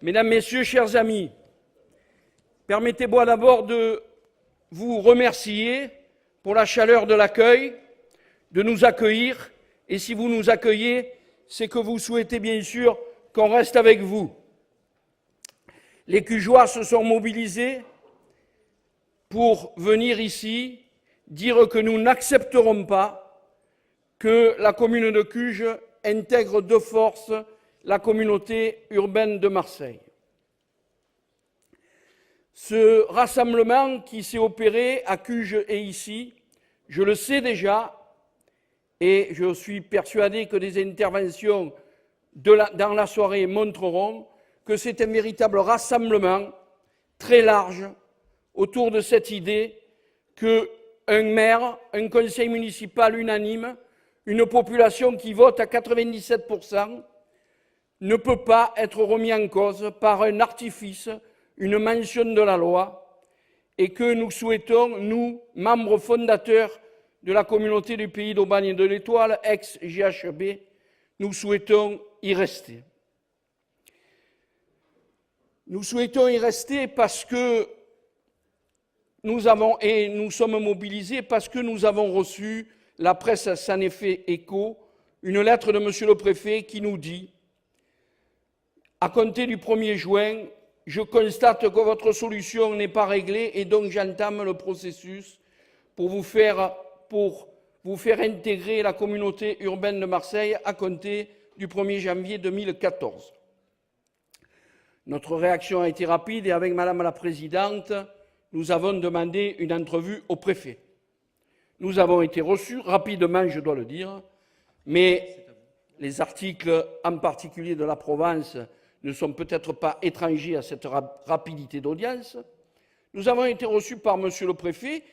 Mesdames, Messieurs, chers amis, permettez-moi d'abord de vous remercier pour la chaleur de l'accueil, de nous accueillir. Et si vous nous accueillez, c'est que vous souhaitez bien sûr qu'on reste avec vous. Les Cugeois se sont mobilisés pour venir ici dire que nous n'accepterons pas que la commune de Cuges intègre de force la communauté urbaine de Marseille. Ce rassemblement qui s'est opéré à Cuges et ici, je le sais déjà, et je suis persuadé que des interventions dans la soirée montreront que c'est un véritable rassemblement très large autour de cette idée qu'un maire, un conseil municipal unanime, une population qui vote à 97%, ne peut pas être remis en cause par un artifice, une mention de la loi, et que nous souhaitons, nous, membres fondateurs de la communauté du Pays d'Aubagne et de l'Étoile, ex-GHB, nous souhaitons y rester. Nous souhaitons y rester parce que nous sommes mobilisés parce que nous avons reçu, la presse s'en est fait écho, une lettre de Monsieur le Préfet qui nous dit « À compter du 1er juin, je constate que votre solution n'est pas réglée et donc j'entame le processus pour vous faire intégrer la communauté urbaine de Marseille à compter du 1er janvier 2014. » Notre réaction a été rapide et avec Madame la Présidente, nous avons demandé une entrevue au préfet. Nous avons été reçus rapidement, je dois le dire, mais les articles, en particulier de la Provence, ne sont peut-être pas étrangers à cette rapidité d'audience. Nous avons été reçus par Monsieur le Préfet,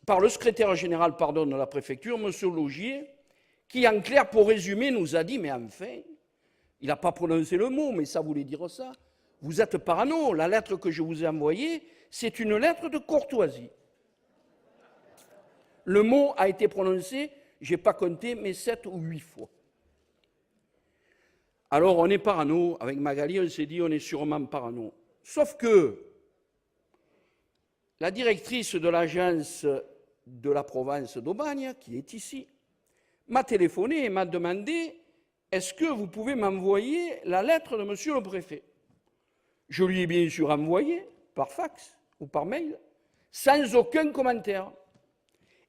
par le secrétaire général de la préfecture, Monsieur Laugier, qui, en clair, pour résumer, nous a dit « Mais enfin, il n'a pas prononcé le mot, mais ça voulait dire ça. Vous êtes parano, la lettre que je vous ai envoyée, c'est une lettre de courtoisie. » Le mot a été prononcé, je n'ai pas compté, mais 7 ou 8 fois. Alors on est parano, avec Magali, on s'est dit on est sûrement parano. Sauf que la directrice de l'agence de la Provence d'Aubagne, qui est ici, m'a téléphoné et m'a demandé « Est-ce que vous pouvez m'envoyer la lettre de Monsieur le Préfet ?» Je lui ai bien sûr envoyé, par fax ou par mail, sans aucun commentaire.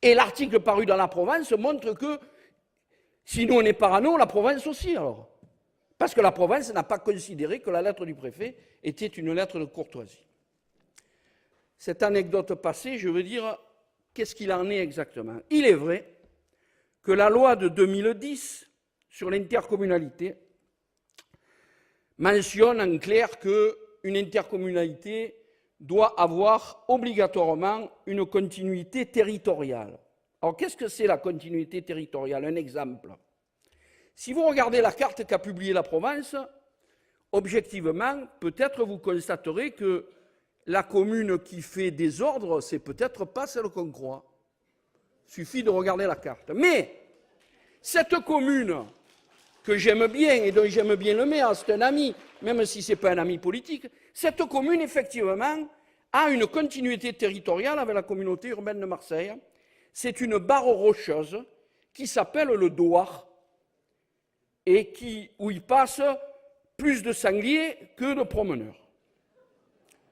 Et l'article paru dans la Provence montre que si nous on est parano, la Provence aussi alors. Parce que la Provence n'a pas considéré que la lettre du préfet était une lettre de courtoisie. Cette anecdote passée, je veux dire, qu'est-ce qu'il en est exactement? Il est vrai que la loi de 2010 sur l'intercommunalité mentionne en clair qu'une intercommunalité doit avoir obligatoirement une continuité territoriale. Alors, qu'est-ce que c'est la continuité territoriale? Un exemple. Si vous regardez la carte qu'a publiée la Provence, objectivement, peut-être vous constaterez que la commune qui fait désordre, c'est peut-être pas celle qu'on croit. Il suffit de regarder la carte. Mais cette commune que j'aime bien et dont j'aime bien le maire, c'est un ami, même si ce n'est pas un ami politique, cette commune, effectivement, a une continuité territoriale avec la communauté urbaine de Marseille. C'est une barre rocheuse qui s'appelle le Douar et où il passe plus de sangliers que de promeneurs.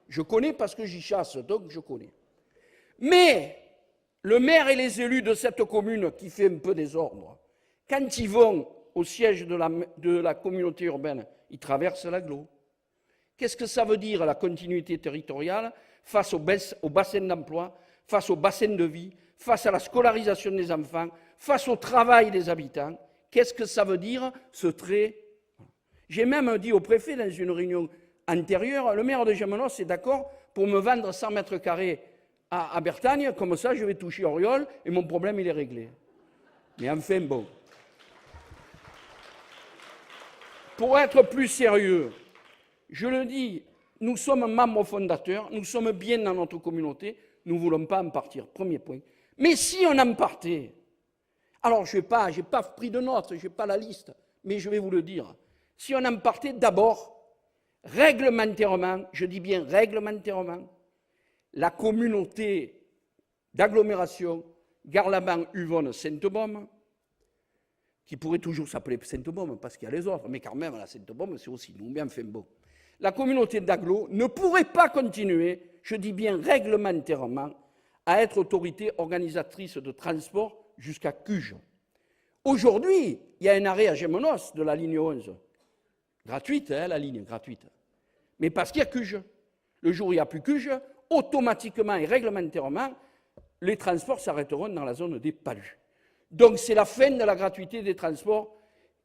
Je connais parce que j'y chasse, donc je connais. Mais le maire et les élus de cette commune qui fait un peu désordre, quand ils vont au siège de la communauté urbaine, ils traversent l'agglo. Qu'est-ce que ça veut dire la continuité territoriale face au bassin d'emploi, face au bassin de vie, face à la scolarisation des enfants, face au travail des habitants? Qu'est-ce que ça veut dire, ce trait? J'ai même dit au préfet dans une réunion antérieure, le maire de Gémenos est d'accord pour me vendre 100 mètres carrés à Bertagne, comme ça je vais toucher Oriol et mon problème il est réglé. Mais enfin bon. Pour être plus sérieux, je le dis, nous sommes membres fondateurs, nous sommes bien dans notre communauté, nous ne voulons pas en partir, premier point. Mais si on en partait, alors je n'ai pas pris de notes, je n'ai pas la liste, mais je vais vous le dire. Si on en partait, d'abord, réglementairement, je dis bien réglementairement, la communauté d'agglomération Garlaban-Uvonne-Sainte-Baume, qui pourrait toujours s'appeler Sainte-Baume parce qu'il y a les autres, mais quand même, la Sainte-Baume, c'est aussi nous, mais enfin bon. La communauté d'agglo ne pourrait pas continuer, je dis bien réglementairement, à être autorité organisatrice de transport jusqu'à Cuges. Aujourd'hui, il y a un arrêt à Gémenos de la ligne 11. Gratuite, hein, la ligne, gratuite. Mais parce qu'il y a Cuges. Le jour où il n'y a plus Cuges, automatiquement et réglementairement, les transports s'arrêteront dans la zone des Palus. Donc c'est la fin de la gratuité des transports.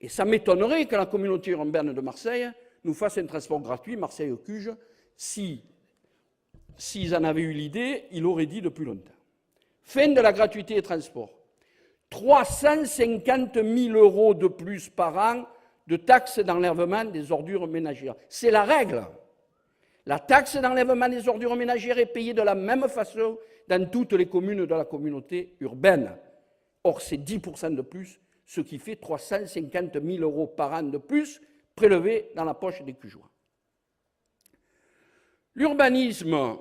Et ça m'étonnerait que la communauté urbaine de Marseille nous fasse un transport gratuit, Marseille-Cuges. S'ils en avaient eu l'idée, ils l'auraient dit depuis longtemps. Fin de la gratuité des transports. 350 000 € de plus par an de taxes d'enlèvement des ordures ménagères. C'est la règle. La taxe d'enlèvement des ordures ménagères est payée de la même façon dans toutes les communes de la communauté urbaine. Or, c'est 10% de plus, ce qui fait 350 000 € par an de plus prélevés dans la poche des Cugeois. L'urbanisme,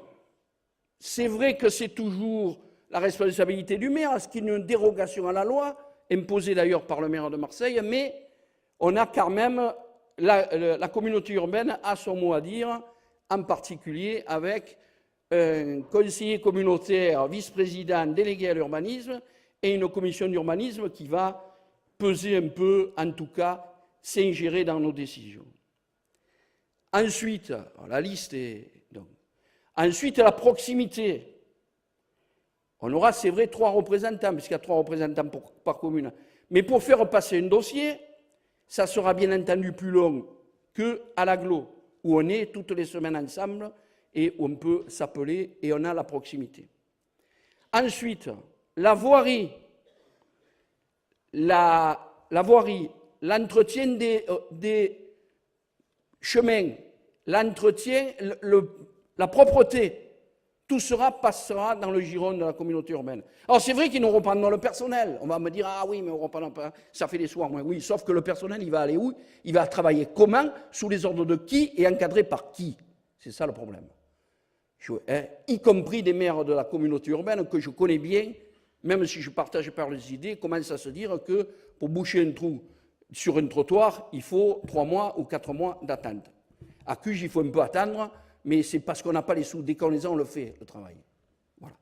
c'est vrai que c'est toujours la responsabilité du maire, ce qui est une dérogation à la loi, imposée d'ailleurs par le maire de Marseille, mais on a quand même, la communauté urbaine a son mot à dire, en particulier avec un conseiller communautaire, vice-président, délégué à l'urbanisme, et une commission d'urbanisme qui va peser un peu, en tout cas, s'ingérer dans nos décisions. Ensuite, la liste est... Donc, ensuite, la proximité. On aura, c'est vrai, 3 représentants, puisqu'il y a 3 représentants par commune. Mais pour faire passer un dossier, ça sera bien entendu plus long qu'à l'agglo, où on est toutes les semaines ensemble et où on peut s'appeler et on a la proximité. Ensuite, la voirie, l'entretien des chemins, l'entretien, la propreté, tout cela passera dans le giron de la communauté urbaine. Alors c'est vrai qu'ils nous reprendront le personnel. On va me dire, ah oui, mais on ne reprend pas, ça fait des soirs moins. Oui, sauf que le personnel, il va aller où? Il va travailler comment? Sous les ordres de qui? Et encadré par qui? C'est ça le problème. Y compris des maires de la communauté urbaine que je connais bien, même si je partage pas leurs idées, commencent à se dire que pour boucher un trou sur un trottoir, il faut 3 mois ou 4 mois d'attente. À Cuges, il faut un peu attendre, mais c'est parce qu'on n'a pas les sous. Dès qu'on les a, on le fait, le travail. Voilà.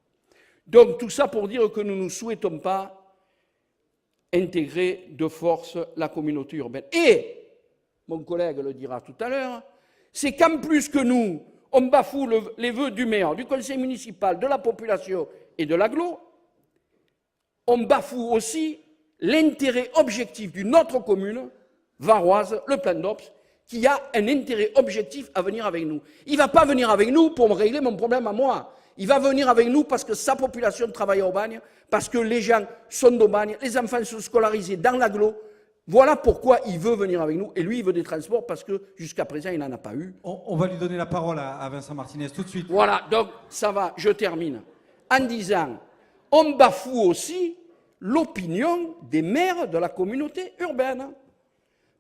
Donc, tout ça pour dire que nous ne souhaitons pas intégrer de force la communauté urbaine. Et, mon collègue le dira tout à l'heure, c'est qu'en plus que nous, on bafoue les vœux du maire, du conseil municipal, de la population et de l'agglo, on bafoue aussi l'intérêt objectif d'une autre commune, Varoise, le Plan d'Ops, qui a un intérêt objectif à venir avec nous. Il ne va pas venir avec nous pour me régler mon problème à moi. Il va venir avec nous parce que sa population travaille au bagne, parce que les gens sont au bagne, les enfants sont scolarisés dans l'agglo. Voilà pourquoi il veut venir avec nous. Et lui, il veut des transports parce que jusqu'à présent, il n'en a pas eu. On va lui donner la parole à Vincent Martinez tout de suite. Voilà, donc ça va, je termine. En disant, on bafoue aussi l'opinion des maires de la communauté urbaine.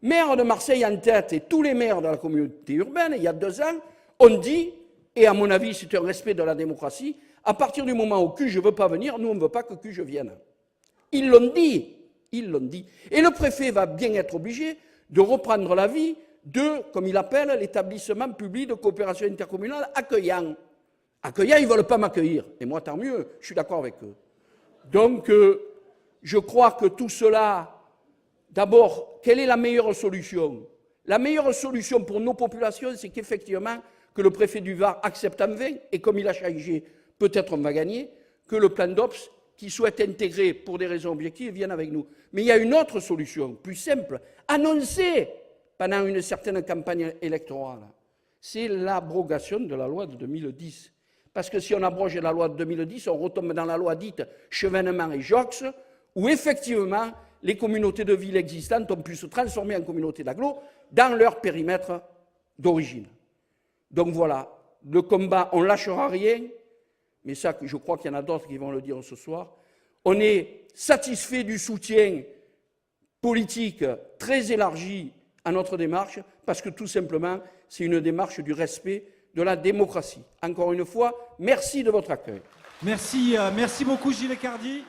Maire de Marseille en tête et tous les maires de la communauté urbaine, il y a 2 ans, ont dit, et à mon avis c'est un respect de la démocratie, à partir du moment où Cuges ne veut pas venir, nous on ne veut pas que Cuges vienne. Ils l'ont dit, ils l'ont dit. Et le préfet va bien être obligé de reprendre l'avis de, comme il appelle, l'établissement public de coopération intercommunale accueillant. Accueillant, ils ne veulent pas m'accueillir. Et moi, tant mieux, je suis d'accord avec eux. Donc, je crois que tout cela... D'abord, quelle est la meilleure solution? La meilleure solution pour nos populations, c'est qu'effectivement, que le préfet du Var accepte en vain, et comme il a changé, peut-être on va gagner, que le plan d'Ops, qui souhaite intégrer pour des raisons objectives, vienne avec nous. Mais il y a une autre solution, plus simple, annoncée pendant une certaine campagne électorale. C'est l'abrogation de la loi de 2010. Parce que si on abroge la loi de 2010, on retombe dans la loi dite Chevènement et Jox, où effectivement, les communautés de villes existantes ont pu se transformer en communautés d'agglo dans leur périmètre d'origine. Donc voilà, le combat, on ne lâchera rien, mais ça, je crois qu'il y en a d'autres qui vont le dire ce soir. On est satisfait du soutien politique très élargi à notre démarche, parce que tout simplement, c'est une démarche du respect de la démocratie. Encore une fois, merci de votre accueil. Merci beaucoup Gilles Ecardi.